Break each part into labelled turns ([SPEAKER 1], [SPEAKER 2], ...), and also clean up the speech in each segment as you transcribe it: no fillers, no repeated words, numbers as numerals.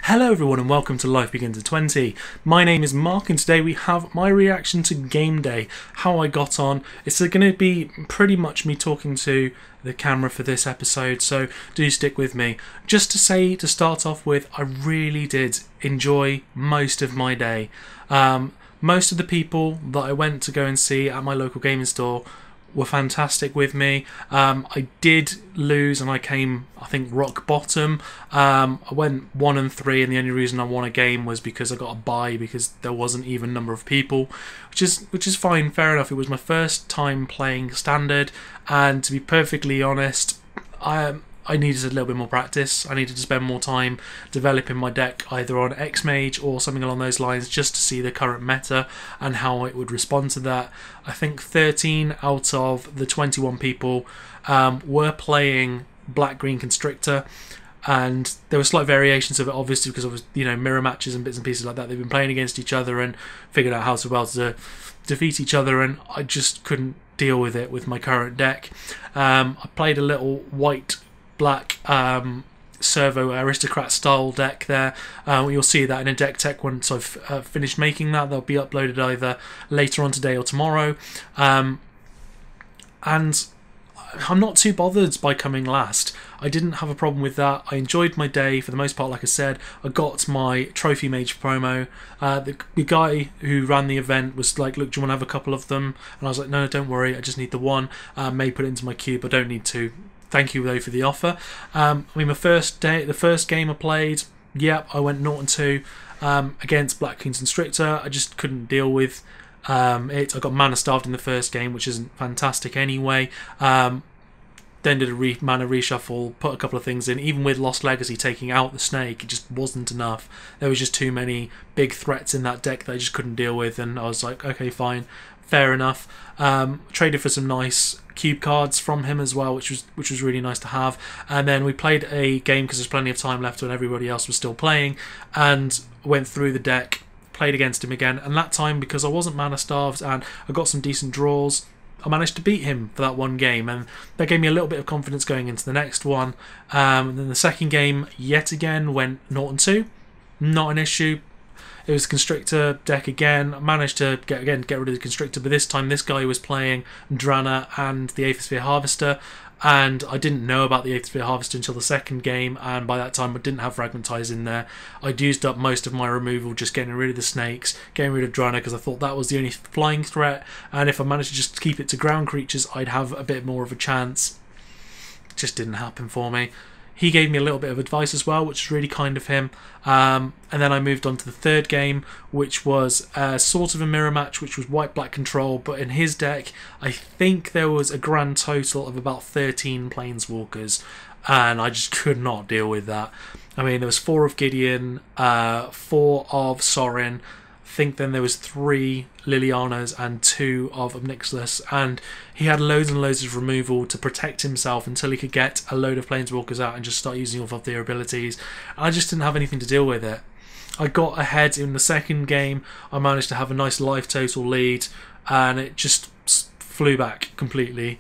[SPEAKER 1] Hello everyone and welcome to Life Begins at 20. My name is Mark and today we have my reaction to Game Day, how I got on. It's going to be pretty much me talking to the camera for this episode, so do stick with me. Just to say, to start off with, I really did enjoy most of my day. Most of the people that I went to go and see at my local gaming store were fantastic with me. I did lose and I came, I think, rock bottom. I went 1 and 3 and the only reason I won a game was because I got a bye because there wasn't even number of people, which is fine, fair enough. It was my first time playing Standard and to be perfectly honest, I needed a little bit more practice. I needed to spend more time developing my deck either on X-Mage or something along those lines just to see the current meta and how it would respond to that. I think 13 out of the 21 people were playing Black-Green Constrictor, and there were slight variations of it obviously because of mirror matches and bits and pieces like that. They've been playing against each other and figured out how to defeat each other, and I just couldn't deal with it with my current deck. I played a little white-black servo aristocrat style deck there. You'll see that in a deck tech once I've finished making that. They'll be uploaded either later on today or tomorrow, and I'm not too bothered by coming last. I didn't have a problem with that. I enjoyed my day for the most part. Like I said, I got my Trophy Mage promo. The guy who ran the event was like, look, do you want to have a couple of them? And I was like, no, don't worry, I just need the one. May put it into my queue, but don't need to. Thank you though for the offer. I mean, the first game I played, yep, I went 0 and 2 against Black-Green Constrictor. I just couldn't deal with it. I got mana starved in the first game, which isn't fantastic anyway. Then did a mana reshuffle, put a couple of things in. Even with Lost Legacy taking out the snake, it just wasn't enough. There was just too many big threats in that deck that I just couldn't deal with, and I was like, okay, fine, fair enough. Traded for some nice cube cards from him as well, which was really nice to have. And then we played a game because there's plenty of time left when everybody else was still playing, and went through the deck, played against him again, and that time, because I wasn't mana starved and I got some decent draws, I managed to beat him for that one game, and that gave me a little bit of confidence going into the next one. And then the second game, yet again, went 0 and 2. Not an issue. It was Constrictor deck again. I managed to get rid of the Constrictor, but this time this guy was playing Drana and the Aether Sphere Harvester, and I didn't know about the Aether Sphere Harvester until the second game, and by that time I didn't have Fragmentize in there. I'd used up most of my removal just getting rid of the snakes, getting rid of Drana because I thought that was the only flying threat, and if I managed to just keep it to ground creatures I'd have a bit more of a chance. It just didn't happen for me. He gave me a little bit of advice as well, which is really kind of him. And then I moved on to the third game, which was sort of a mirror match, which was white-black control. But in his deck, I think there was a grand total of about 13 Planeswalkers. And I just could not deal with that. I mean, there was 4 of Gideon, 4 of Sorin. I think then there was 3 Lilianas and 2 of Obnixilis, and he had loads and loads of removal to protect himself until he could get a load of Planeswalkers out and just start using off of their abilities. And I just didn't have anything to deal with it. I got ahead in the second game. I managed to have a nice life total lead, and it just flew back completely.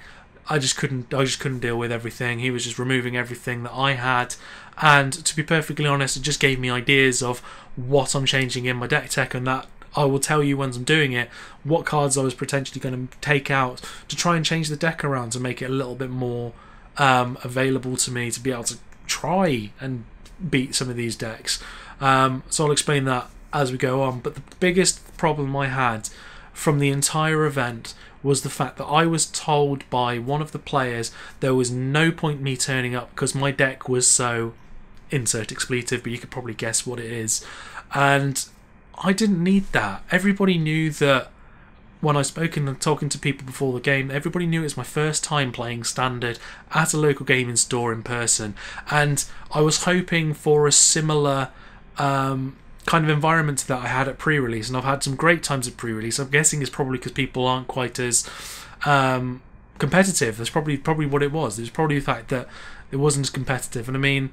[SPEAKER 1] I just couldn't deal with everything. He was just removing everything that I had, and to be perfectly honest, it just gave me ideas of what I'm changing in my deck tech, and that I will tell you once I'm doing it what cards I was potentially going to take out to try and change the deck around to make it a little bit more available to me to be able to try and beat some of these decks. So I'll explain that as we go on, but the biggest problem I had from the entire event was the fact that I was told by one of the players there was no point me turning up because my deck was so, insert expletive, but you could probably guess what it is, and I didn't need that. Everybody knew that when I spoke and talking to people before the game, everybody knew it was my first time playing Standard at a local gaming store in person, and I was hoping for a similar kind of environment that I had at pre-release, and I've had some great times at pre-release. I'm guessing it's probably because people aren't quite as competitive. That's probably what it was. It was probably the fact that it wasn't as competitive, and I mean,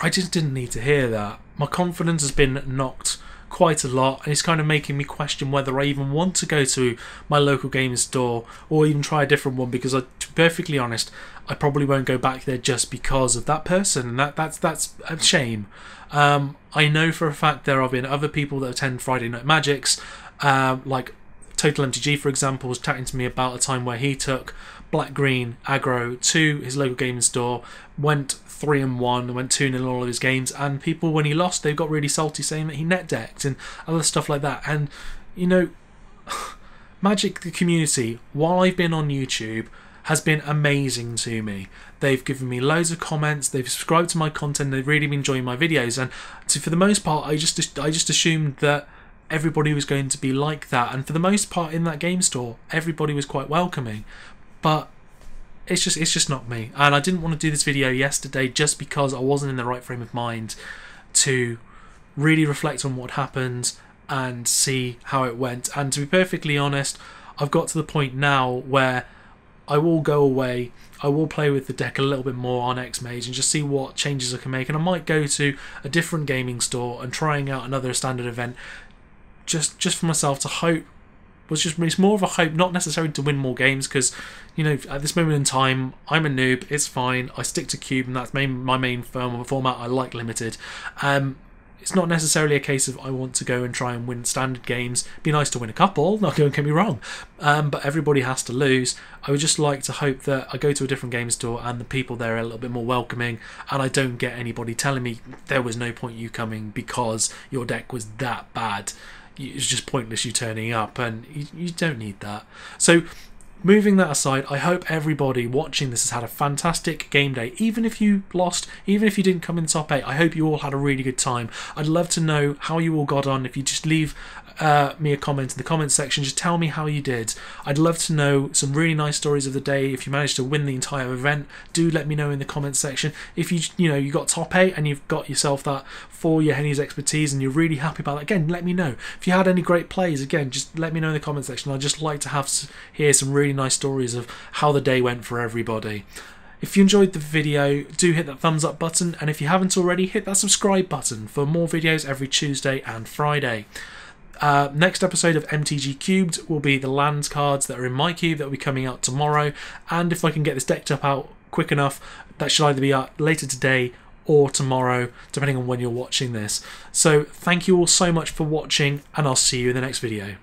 [SPEAKER 1] I just didn't need to hear that. My confidence has been knocked quite a lot, and it's kind of making me question whether I even want to go to my local gaming store or even try a different one, because to be perfectly honest, I probably won't go back there just because of that person, and that's a shame. I know for a fact there have been other people that attend Friday Night Magics, like Total MTG, for example, was chatting to me about a time where he took Black Green Aggro to his local gaming store, went 3-1, went 2-0 in all of his games, and people, when he lost, they got really salty, saying that he net decked and other stuff like that. And you know, Magic, the community, while I've been on YouTube, has been amazing to me. They've given me loads of comments, they've subscribed to my content, they've really been enjoying my videos, and for the most part, I just assumed that everybody was going to be like that, and for the most part in that game store, everybody was quite welcoming. But it's just not me, and I didn't want to do this video yesterday just because I wasn't in the right frame of mind to really reflect on what happened and see how it went. And to be perfectly honest, I've got to the point now where I will go away, I will play with the deck a little bit more on X-Mage and just see what changes I can make, and I might go to a different gaming store and trying out another standard event just for myself to hope. It's more of a hope, not necessarily to win more games, because you know, at this moment in time, I'm a noob, it's fine, I stick to Cube, and that's my main format. I like limited. It's not necessarily a case of I want to go and try and win standard games. It'd be nice to win a couple, not going to get me wrong, but everybody has to lose. I would just like to hope that I go to a different game store and the people there are a little bit more welcoming, and I don't get anybody telling me there was no point you coming because your deck was that bad. It's just pointless you turning up, and you don't need that. So moving that aside, I hope everybody watching this has had a fantastic game day. Even if you lost, even if you didn't come in top 8, I hope you all had a really good time. I'd love to know how you all got on. If you just leave me a comment in the comment section, just tell me how you did. I'd love to know some really nice stories of the day. If you managed to win the entire event, do let me know in the comment section. If you got top 8 and you've got yourself that for your Henny's expertise and you're really happy about that, again, let me know. If you had any great plays, again, just let me know in the comment section. I'd just like to hear some really nice stories of how the day went for everybody. If you enjoyed the video, do hit that thumbs up button, and if you haven't already, hit that subscribe button for more videos every Tuesday and Friday. Next episode of MTG Cubed will be the lands cards that are in my cube that will be coming out tomorrow, and if I can get this decked up out quick enough, that should either be out later today or tomorrow, depending on when you're watching this. So thank you all so much for watching, and I'll see you in the next video.